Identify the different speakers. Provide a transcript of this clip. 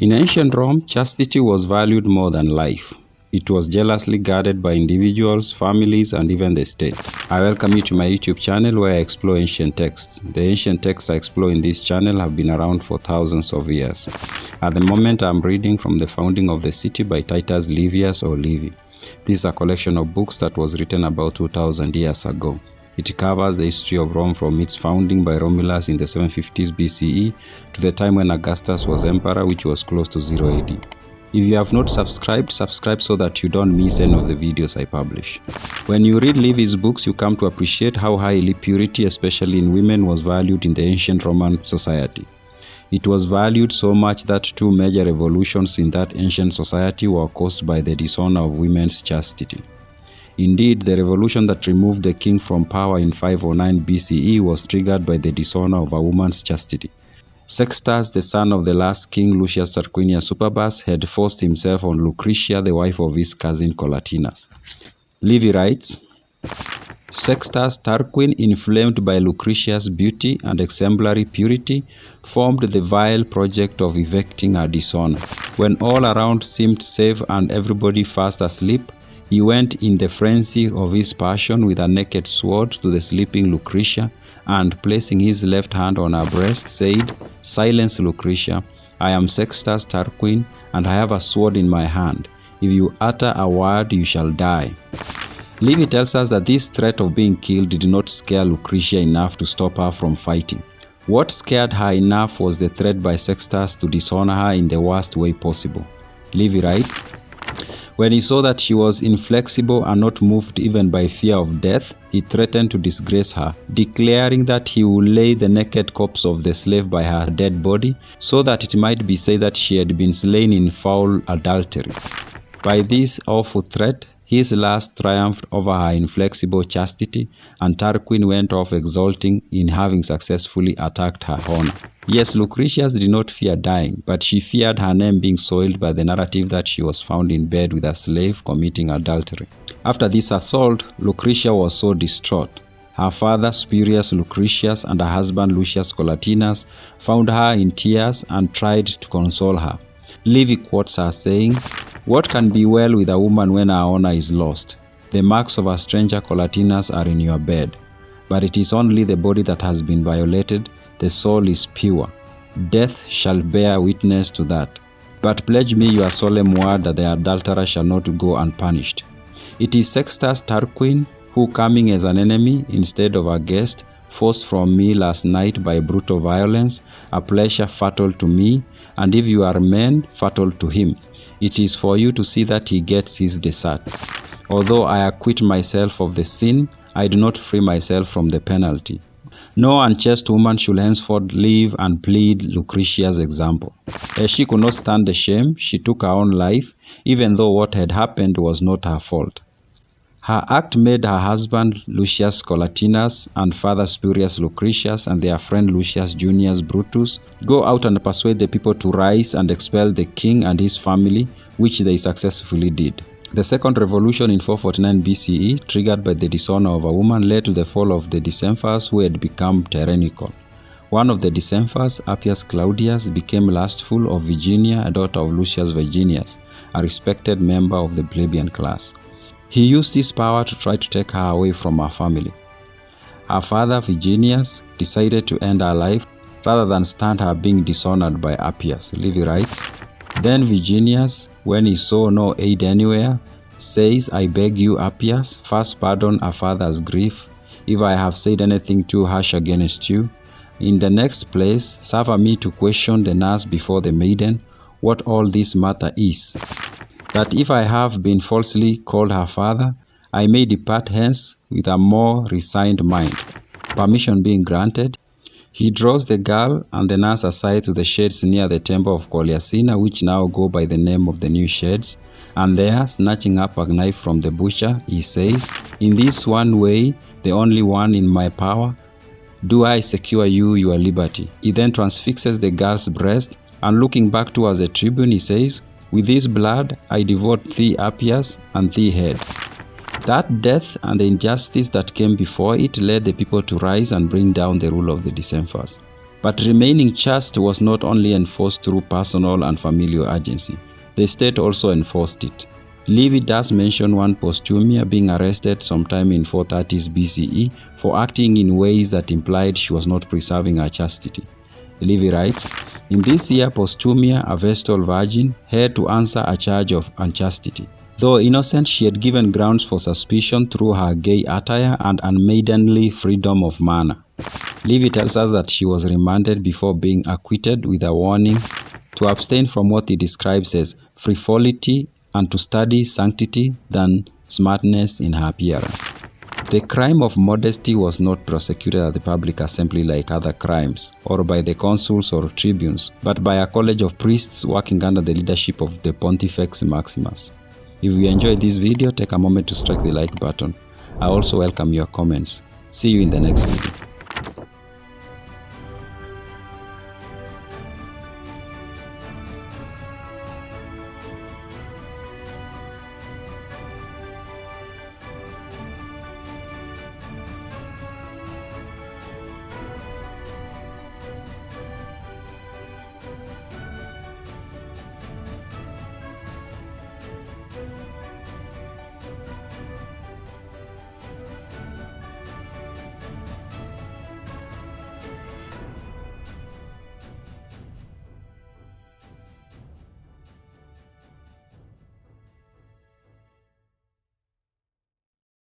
Speaker 1: In ancient Rome, chastity was valued more than life. It was jealously guarded by individuals, families, and even the state. I welcome you to my YouTube channel where I explore ancient texts. The ancient texts I explore in this channel have been around for thousands of years. At the moment, I'm reading from The Founding of the City by Titus Livius or Livy. This is a collection of books that was written about 2000 years ago. It covers the history of Rome from its founding by Romulus in the 750s BCE to the time when Augustus was emperor, which was close to 0 AD. If you have not subscribed, subscribe so that you don't miss any of the videos I publish. When you read Livy's books, you come to appreciate how highly purity, especially in women, was valued in the ancient Roman society. It was valued so much that two major revolutions in that ancient society were caused by the dishonor of women's chastity. Indeed, the revolution that removed the king from power in 509 BCE was triggered by the dishonor of a woman's chastity. Sextus, the son of the last king Lucius Tarquinius Superbus, had forced himself on Lucretia, the wife of his cousin Collatinus. Livy writes, Sextus Tarquin, inflamed by Lucretia's beauty and exemplary purity, formed the vile project of effecting her dishonor. When all around seemed safe and everybody fast asleep, he went in the frenzy of his passion with a naked sword to the sleeping Lucretia, and placing his left hand on her breast, said, Silence, Lucretia, I am Sextus Tarquin, and I have a sword in my hand. If you utter a word, you shall die. Livy tells us that this threat of being killed did not scare Lucretia enough to stop her from fighting. What scared her enough was the threat by Sextus to dishonor her in the worst way possible. Livy writes, When he saw that she was inflexible and not moved even by fear of death, he threatened to disgrace her, declaring that he would lay the naked corpse of the slave by her dead body, so that it might be said that she had been slain in foul adultery. By this awful threat, his last triumphed over her inflexible chastity, and Tarquin went off exulting in having successfully attacked her honor. Yes, Lucretia did not fear dying, but she feared her name being soiled by the narrative that she was found in bed with a slave committing adultery. After this assault, Lucretia was so distraught. Her father, Spurius Lucretius, and her husband, Lucius Collatinus, found her in tears and tried to console her. Livy quotes her saying, What can be well with a woman when her honor is lost? The marks of a stranger Collatinus are in your bed. But it is only the body that has been violated, the soul is pure. Death shall bear witness to that. But pledge me your solemn word that the adulterer shall not go unpunished. It is Sextus Tarquin who, coming as an enemy instead of a guest, forced from me last night by brutal violence a pleasure fatal to me, and if you are men, fatal to him. It is for you to see that he gets his deserts. Although I acquit myself of the sin, I do not free myself from the penalty. No unchaste woman should henceforth live and plead Lucretia's example. As she could not stand the shame, she took her own life, even though what had happened was not her fault. Her act made her husband Lucius Collatinus and father Spurius Lucretius and their friend Lucius Junius Brutus go out and persuade the people to rise and expel the king and his family, which they successfully did. The second revolution in 449 BCE, triggered by the dishonor of a woman, led to the fall of the decemvirs who had become tyrannical. One of the decemvirs, Appius Claudius, became lustful of Virginia, a daughter of Lucius Virginius, a respected member of the plebeian class. He used his power to try to take her away from her family. Her father, Virginius, decided to end her life rather than stand her being dishonored by Appius. Livy writes, Then Virginius, when he saw no aid anywhere, says, I beg you, Appius, first pardon a father's grief, if I have said anything too harsh against you. In the next place, suffer me to question the nurse before the maiden, what all this matter is, that if I have been falsely called her father, I may depart hence with a more resigned mind. Permission being granted, he draws the girl and the nurse aside to the sheds near the temple of Colliasina, which now go by the name of the New Sheds, and there, snatching up a knife from the butcher, he says, In this one way, the only one in my power, do I secure you your liberty. He then transfixes the girl's breast, and looking back towards the tribune, he says, With this blood I devote thee, Appius, and thee head. That death and the injustice that came before it led the people to rise and bring down the rule of the decemvirs. But remaining chaste was not only enforced through personal and familial agency, the state also enforced it. Livy does mention one Postumia being arrested sometime in 430s BCE for acting in ways that implied she was not preserving her chastity. Livy writes, "In this year Postumia, a Vestal virgin, had to answer a charge of unchastity. Though innocent, she had given grounds for suspicion through her gay attire and unmaidenly freedom of manner." Livy tells us that she was remanded before being acquitted with a warning to abstain from what he describes as frivolity and to study sanctity than smartness in her appearance. The crime of modesty was not prosecuted at the public assembly like other crimes, or by the consuls or tribunes, but by a college of priests working under the leadership of the Pontifex Maximus. If you enjoyed this video, take a moment to strike the like button. I also welcome your comments. See you in the next video.